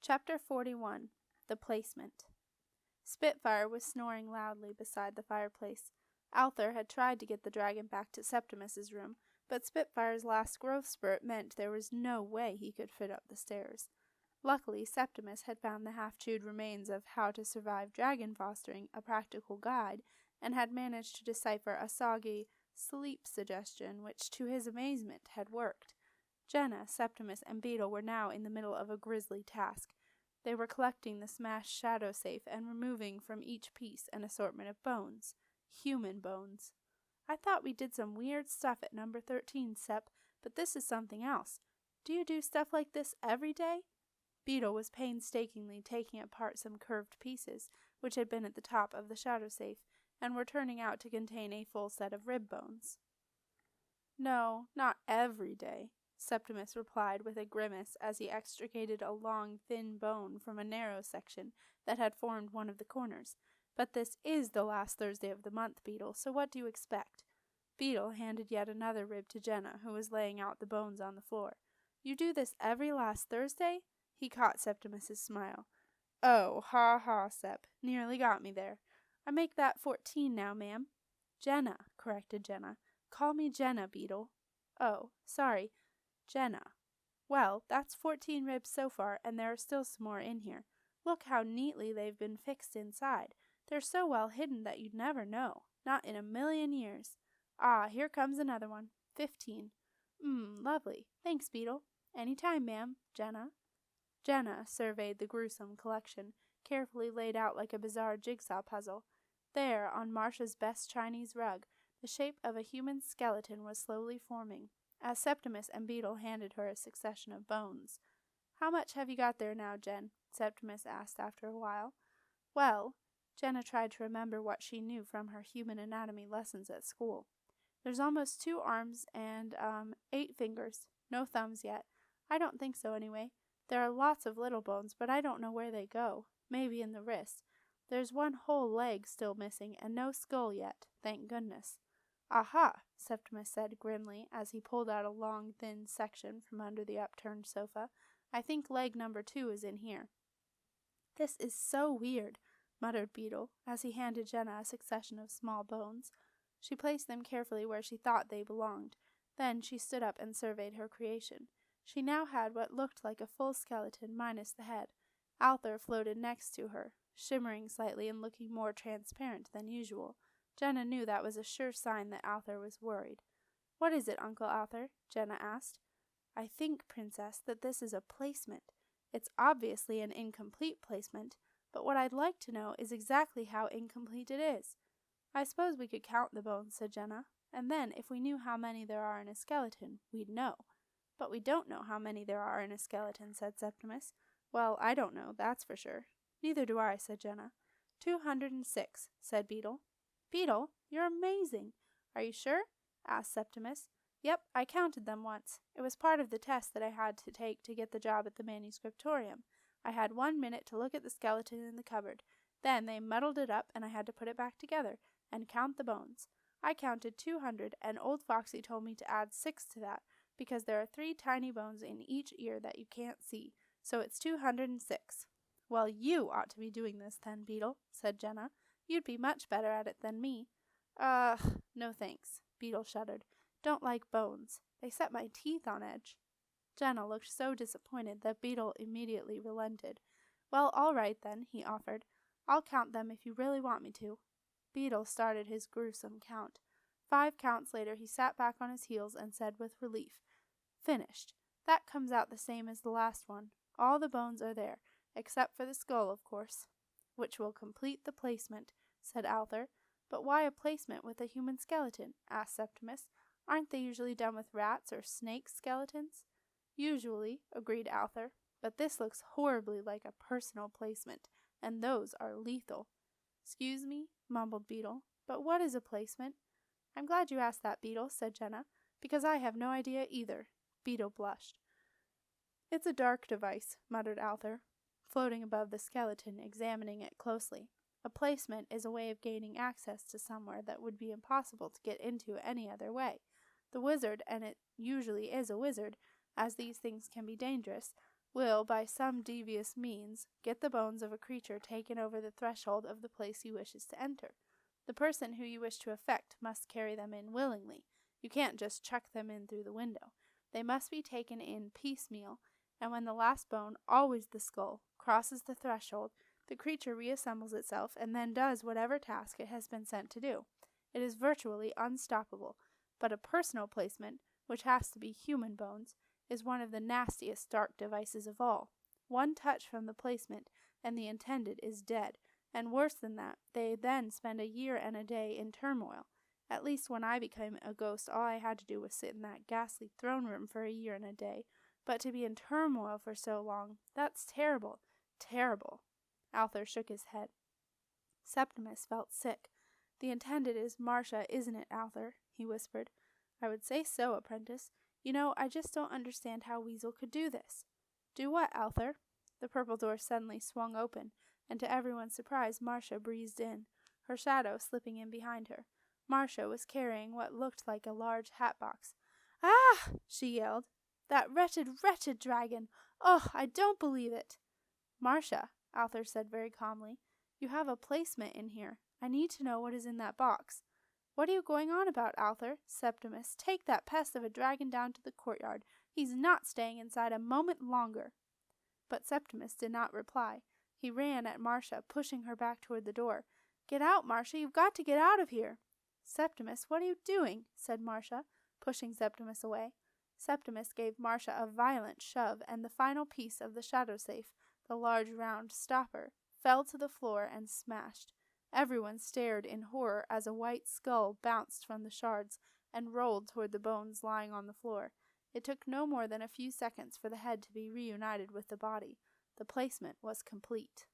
Chapter 41. The Placement. Spitfire was snoring loudly beside the fireplace. Alther had tried to get the dragon back to Septimus's room, but Spitfire's last growth spurt meant there was no way he could fit up the stairs. Luckily, Septimus had found the half-chewed remains of How to Survive Dragon Fostering, a practical guide, and had managed to decipher a soggy sleep suggestion which, to his amazement, had worked. Jenna, Septimus, and Beetle were now in the middle of a grisly task. They were collecting the smashed shadow safe and removing from each piece an assortment of bones. Human bones. "I thought we did some weird stuff at number 13, Sep, but this is something else. Do you do stuff like this every day?" Beetle was painstakingly taking apart some curved pieces, which had been at the top of the shadow safe, and were turning out to contain a full set of rib bones. "No, not every day," Septimus replied with a grimace as he extricated a long, thin bone from a narrow section that had formed one of the corners. "But this is the last Thursday of the month, Beetle, so what do you expect?" Beetle handed yet another rib to Jenna, who was laying out the bones on the floor. "You do this every last Thursday?" He caught Septimus's smile. "Oh, ha ha, Sep. Nearly got me there. I make that 14 now, ma'am." "Jenna," corrected Jenna. "Call me Jenna, Beetle." "Oh, sorry. Jenna. Well, that's 14 ribs so far, and there are still some more in here. Look how neatly they've been fixed inside. They're so well hidden that you'd never know. Not in a million years. Ah, here comes another one. 15. Lovely. Thanks, Beetle. Any time, ma'am. Jenna." Jenna surveyed the gruesome collection, carefully laid out like a bizarre jigsaw puzzle. There, on Marcia's best Chinese rug, the shape of a human skeleton was slowly forming, as Septimus and Beetle handed her a succession of bones. "How much have you got there now, Jen?" Septimus asked after a while. "Well," Jenna tried to remember what she knew from her human anatomy lessons at school. "There's almost 2 arms and, 8 fingers. No thumbs yet. I don't think so, anyway. There are lots of little bones, but I don't know where they go. Maybe in the wrist. There's one whole leg still missing, and no skull yet, thank goodness." "Aha," Septimus said grimly, as he pulled out a long, thin section from under the upturned sofa. "I think leg number 2 is in here." "This is so weird," muttered Beetle, as he handed Jenna a succession of small bones. She placed them carefully where she thought they belonged. Then she stood up and surveyed her creation. She now had what looked like a full skeleton minus the head. Alther floated next to her, shimmering slightly and looking more transparent than usual. Jenna knew that was a sure sign that Alther was worried. "What is it, Uncle Alther?" Jenna asked. "I think, Princess, that this is a placement. It's obviously an incomplete placement, but what I'd like to know is exactly how incomplete it is." "I suppose we could count the bones," said Jenna, "and then, if we knew how many there are in a skeleton, we'd know." "But we don't know how many there are in a skeleton," said Septimus. "Well, I don't know, that's for sure." "Neither do I," said Jenna. 206, said Beetle. "Beetle, you're amazing." "Are you sure?" asked Septimus. "Yep, I counted them once. It was part of the test that I had to take to get the job at the manuscriptorium. I had 1 minute to look at the skeleton in the cupboard. Then they muddled it up, and I had to put it back together and count the bones. I counted 200, and old Foxy told me to add 6 to that, because there are 3 tiny bones in each ear that you can't see, so it's 206. "Well, you ought to be doing this then, Beetle," said Jenna. "You'd be much better at it than me." No thanks," Beetle shuddered. "Don't like bones. They set my teeth on edge." Jenna looked so disappointed that Beetle immediately relented. "Well, all right then," he offered. "I'll count them if you really want me to." Beetle started his gruesome count. 5 counts later he sat back on his heels and said with relief, "Finished. That comes out the same as the last one. All the bones are there, except for the skull, of course." "Which will complete the placement," said Alther. "But why a placement with a human skeleton?" asked Septimus. "Aren't they usually done with rats or snake skeletons?" "Usually," agreed Alther, "but this looks horribly like a personal placement, and those are lethal." "Excuse me," mumbled Beetle, "but what is a placement?" "I'm glad you asked that, Beetle," said Jenna, "because I have no idea either." Beetle blushed. "It's a dark device," muttered Alther, floating above the skeleton, examining it closely. "A placement is a way of gaining access to somewhere that would be impossible to get into any other way. The wizard, and it usually is a wizard, as these things can be dangerous, will, by some devious means, get the bones of a creature taken over the threshold of the place he wishes to enter. The person who you wish to affect must carry them in willingly. You can't just chuck them in through the window. They must be taken in piecemeal, and when the last bone, always the skull, crosses the threshold, the creature reassembles itself and then does whatever task it has been sent to do. It is virtually unstoppable, but a personal placement, which has to be human bones, is one of the nastiest dark devices of all. One touch from the placement, and the intended is dead, and worse than that, they then spend a year and a day in turmoil. At least when I became a ghost, all I had to do was sit in that ghastly throne room for a year and a day. But to be in turmoil for so long, that's terrible, terrible. Arthur shook his head. Septimus felt sick. The intended is Marcia, isn't it, Arthur? He whispered. I would say so, apprentice. You know, I just don't understand how Weasel could do this. Do what, Arthur? The purple door suddenly swung open, and to everyone's surprise, Marcia breezed in, her shadow slipping in behind her. Marcia was carrying what looked like a large hat-box. Ah! She yelled. That wretched, wretched dragon! Oh, I don't believe it! Marcia, Arthur said very calmly, you have a placement in here. I need to know what is in that box. What are you going on about, Arthur? Septimus, take that pest of a dragon down to the courtyard. He's not staying inside a moment longer. But Septimus did not reply. He ran at Marcia, pushing her back toward the door. Get out, Marcia, you've got to get out of here. Septimus, what are you doing? Said Marcia, pushing Septimus away. Septimus gave Marcia a violent shove, and the final piece of the shadow safe, the large round stopper, fell to the floor and smashed. Everyone stared in horror as a white skull bounced from the shards and rolled toward the bones lying on the floor. It took no more than a few seconds for the head to be reunited with the body. The placement was complete.